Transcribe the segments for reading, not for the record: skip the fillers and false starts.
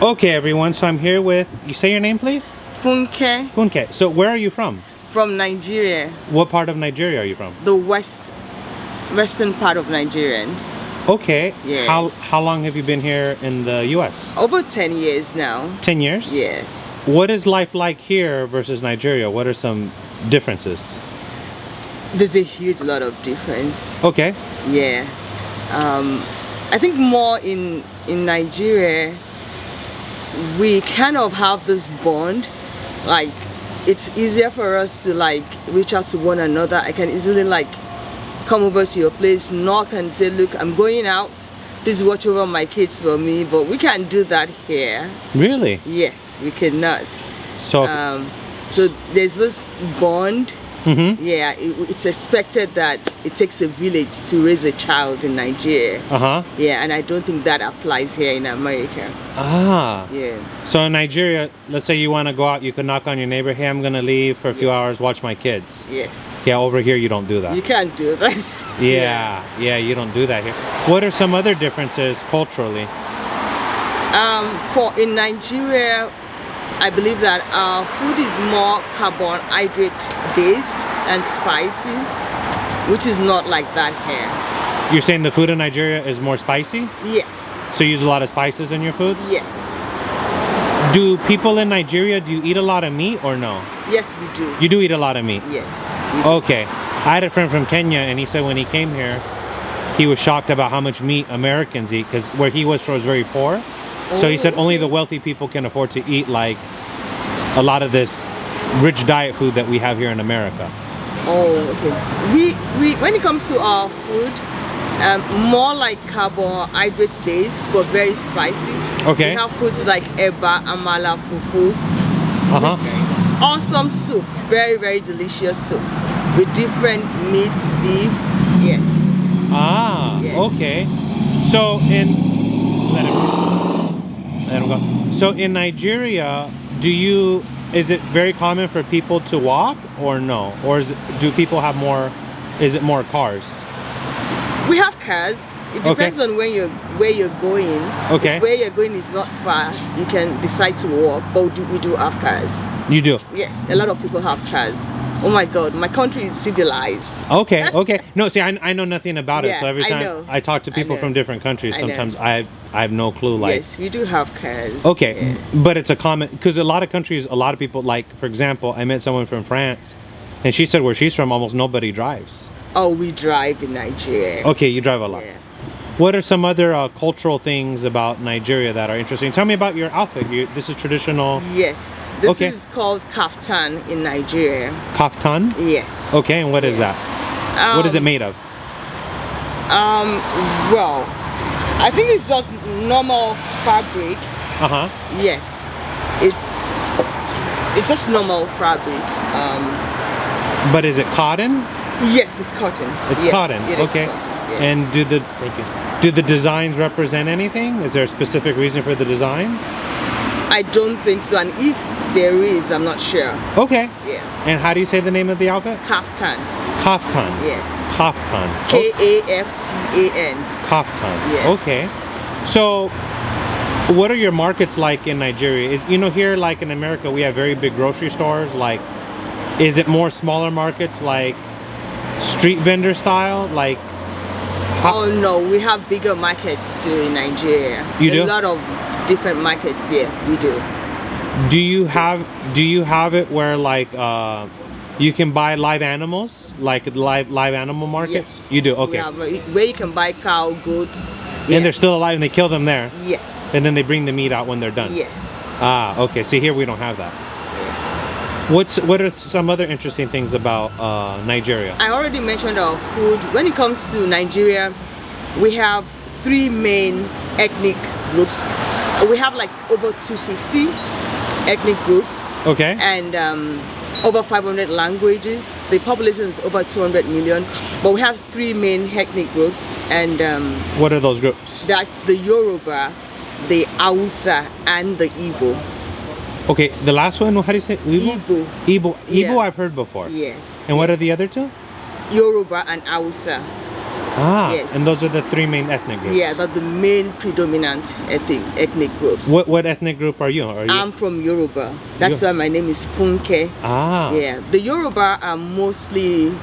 Okay, everyone, so I'm here with, you say your name, please? Funke. Funke. So where are you from? From Nigeria. What part of Nigeria are you from? The western part of Nigeria. Okay. Yes. How long have you been here in the US? Over 10 years now. 10 years? Yes. What is life like here versus Nigeria? What are some differences? There's a huge lot of difference. Okay. Yeah. I think more in Nigeria, we kind of have this bond. Like, it's easier for us to like reach out to one another. I can easily like come over to your place, knock and say, look, I'm going out, please watch over my kids for me. But we can't do that here. Really? Yes, we cannot. So so there's this bond. Mm-hmm. Yeah, it's expected that it takes a village to raise a child in Nigeria. Uh-huh. Yeah, and I don't think that applies here in America. Ah. Yeah. So in Nigeria, let's say you want to go out, you could knock on your neighbor, hey, I'm gonna leave for a few hours, watch my kids. Yes. Yeah, over here you don't do that. You can't do that. Yeah, you don't do that here. What are some other differences culturally? In Nigeria, I believe that our food is more carbohydrate based and spicy, which is not like that here. You're saying the food in Nigeria is more spicy? Yes. So you use a lot of spices in your foods? Yes. Do people in Nigeria, do you eat a lot of meat or no? Yes, we do. You do eat a lot of meat? Yes. Okay. I had a friend from Kenya and he said when he came here, he was shocked about how much meat Americans eat because where he was very poor. So he said only the wealthy people can afford to eat like a lot of this rich diet food that we have here in America. Oh, okay. We when it comes to our food, more like carbohydrate based but very spicy. Okay. We have foods like eba, amala, fufu. Uh-huh. Awesome soup, very, very delicious soup with different meats, beef. Yes. Ah, yes. Okay. So let him go. So in Nigeria, is it very common for people to walk or no? Or do people have is it more cars? We have cars. It depends on where you're going. Okay. If where you're going is not far, you can decide to walk, but we do have cars. You do? Yes, a lot of people have cars. Oh my God, my country is civilized. Okay. No, see, I know nothing about it, Yeah, so every time I talk to people from different countries, sometimes I have no clue. Like, yes, we do have cars. Okay, yeah. But it's a common, because a lot of countries, a lot of people, like, for example, I met someone from France, and she said where she's from, almost nobody drives. Oh, we drive in Nigeria. Okay, you drive a lot. Yeah. What are some other cultural things about Nigeria that are interesting? Tell me about your outfit. This is traditional. Yes. This is called kaftan in Nigeria. Kaftan? Yes. Okay, and what is that? What is it made of? Well, I think it's just normal fabric. Uh-huh. Yes. It's just normal fabric. But is it cotton? Yes, it's cotton. It's cotton. It okay. is cotton, yeah. And do the designs represent anything? Is there a specific reason for the designs? I don't think so, and if there is, I'm not sure. Okay. Yeah. And how do you say the name of the outfit? Kaftan. Kaftan. Yes. Kaftan. Kaftan. Kaftan. Yes. Okay. So, what are your markets like in Nigeria? Here like in America, we have very big grocery stores. Like, is it more smaller markets like street vendor style? Like, oh no, we have bigger markets too in Nigeria. You do? A lot of different markets here. We do. Do you have it where like you can buy live animals, like live animal markets? Yes. You do. Okay. We have where you can buy cow, goats. And they're still alive and they kill them there. Yes. And then they bring the meat out when they're done. Yes. Ah, okay. See, here we don't have that. What are some other interesting things about Nigeria? I already mentioned our food. When it comes to Nigeria, we have 3 main ethnic groups. We have like over 250 ethnic groups. Okay. And over 500 languages. The population is over 200 million. But we have 3 main ethnic groups. And what are those groups? that's the Yoruba, the Hausa, and the Igbo. Okay, the last one, how do you say? Igbo. Igbo Yeah. I've heard before. Yes. And what are the other two? Yoruba and Hausa. Ah, Yes. and those are the three main ethnic groups. Yeah, that's the main predominant ethnic groups. What ethnic group are you? I'm from Yoruba. That's why my name is Funke. Ah. Yeah, the Yoruba are mostly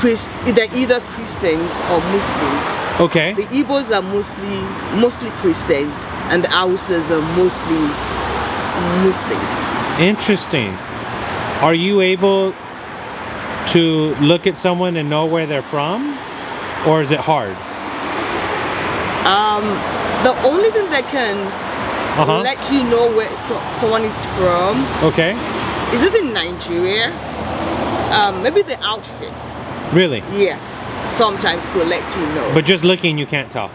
either Christians or Muslims. Okay. The Igbos are mostly Christians, and the Hausas are mostly Muslims. Interesting. Are you able to look at someone and know where they're from, or is it hard? The only thing that can let you know where someone is from, Okay. is it in Nigeria? Maybe the outfit. Really? Yeah, sometimes could let you know. But just looking, you can't tell.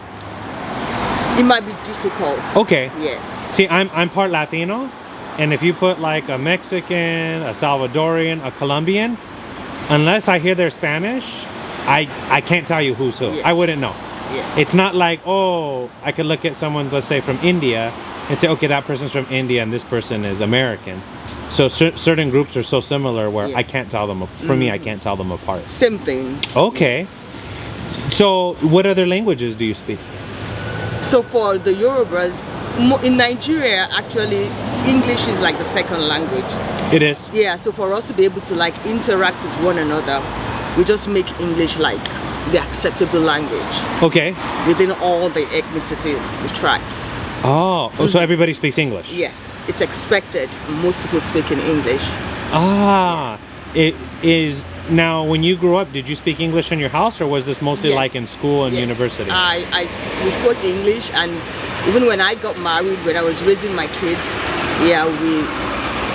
It might be difficult. Okay. Yes. See, I'm part Latino, and if you put like a Mexican, a Salvadorian, a Colombian, unless I hear their Spanish, I can't tell you who's who. Yes. I wouldn't know. Yes. It's not like, oh, I could look at someone, let's say from India, and say, okay, that person's from India and this person is American. So certain groups are so similar where I can't tell them. For me, I can't tell them apart. Same thing. Okay. So what other languages do you speak? So for the Yorubas, in Nigeria, actually, English is like the second language. It is. Yeah, so for us to be able to like interact with one another, we just make English like the acceptable language Okay. within all the ethnicity, the tribes. Oh, so everybody speaks English? Yes, it's expected. Most people speak in English. Ah, it is. Now, when you grew up, did you speak English in your house, or was this mostly Yes. like in school and Yes. university? We spoke English, and even when I got married, when I was raising my kids, yeah, we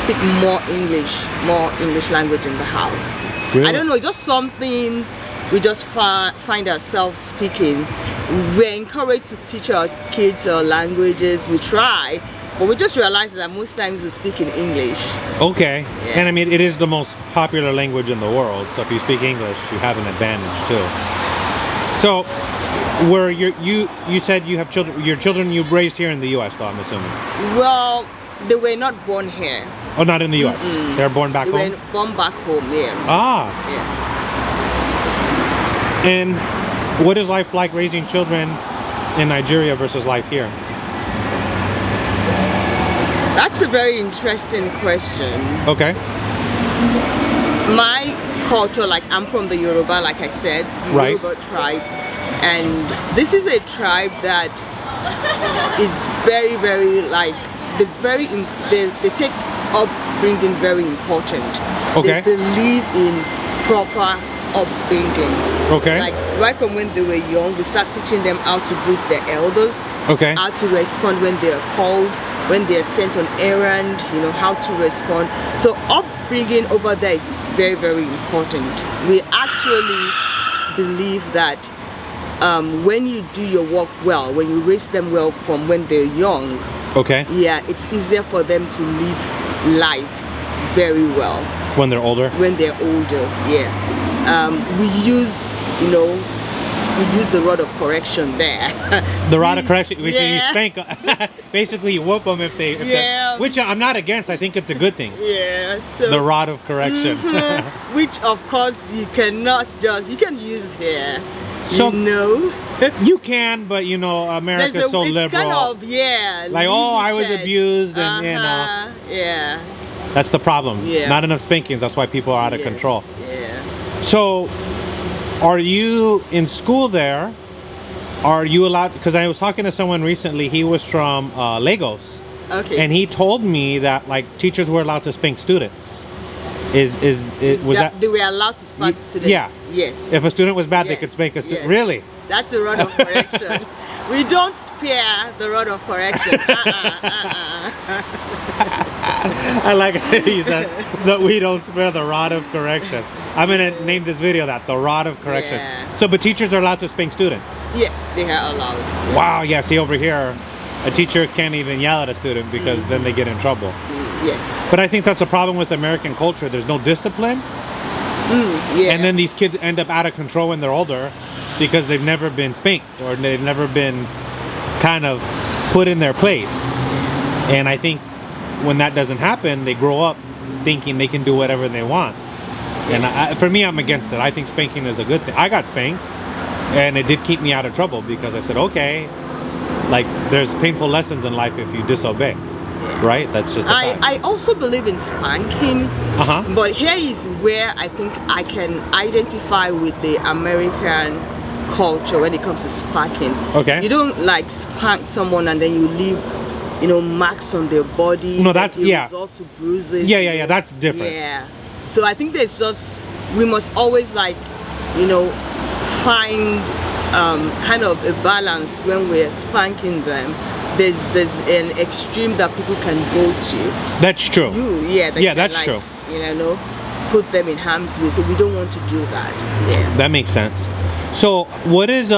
speak more English language in the house. Really? I don't know, it's just something we just find ourselves speaking. We're encouraged to teach our kids our languages. We try, but we just realize that most times we speak in English. Okay. Yeah. And I mean, it is the most popular language in the world, so if you speak English, you have an advantage too. So, were you said you have children? Your children you raised here in the U.S. though, I'm assuming. Well, they were not born here. Oh, not in the U.S. They're born back They home. were born back home, yeah. Ah. Yeah. And what is life like raising children in Nigeria versus life here? That's a very interesting question. Okay. My culture, like I'm from the Yoruba, like I said, the Right. Yoruba tribe, and this is a tribe that is very, very like they take upbringing very important. Okay. They believe in proper upbringing. Okay. Like right from when they were young, we start teaching them how to greet their elders, Okay. how to respond when they are called, when they are sent on errand, you know, how to respond. So upbringing over there is very, very important. We actually believe that when you do your work well, when you raise them well from when they're young, Okay. yeah, it's easier for them to live life very well When they're older. when they're older. Yeah, we use the rod of correction there. The rod of correction, which you Yeah. spank. Basically, you whoop them if they. Which I'm not against. I think it's a good thing. Yeah, so The rod of correction. which of course you can use here. So- you know, You can, but you know, America's so it's liberal. kind of Like, oh, I was limited. abused, and you know, Yeah. that's the problem. Yeah. Not enough spankings. That's why people are out of Yeah. control. Yeah. So, are you in school there? Are you allowed? Because I was talking to someone recently. He was from Lagos, Okay. and he told me that like teachers were allowed to spank students. Was that they were allowed to spank students? yeah. Yes. if a student was bad, they Yes, could spank a student? yes. Really? That's a rod of correction. We don't spare the rod of correction. I like it. You said that we don't spare the rod of correction. I'm gonna name this video that the rod of correction. Yeah. So, but teachers are allowed to spank students. Yes, they are allowed. Wow. Yeah. See over here, a teacher can't even yell at a student because then they get in trouble. Yes. But I think that's a problem with American culture. There's no discipline, Yeah. and then these kids end up out of control when they're older because they've never been spanked or they've never been kind of put in their place. And I think when that doesn't happen, they grow up thinking they can do whatever they want. And for me, I'm against it. I think spanking is a good thing. I got spanked. And it did keep me out of trouble because I said, okay, like there's painful lessons in life if you disobey, right? That's just a fact. I also believe in spanking, but here is where I think I can identify with the American culture when it comes to spanking. Okay. You don't like spank someone and then you leave, you know, marks on their body. No, that's, yeah. Results to bruises. Yeah, that's different. Yeah. So I think there's just, we must always like, you know, find kind of a balance when we're spanking them. There's an extreme that people can go to. That's true. That's like, true. You know, put them in harm's way. So we don't want to do that. Yeah. That makes sense. So what is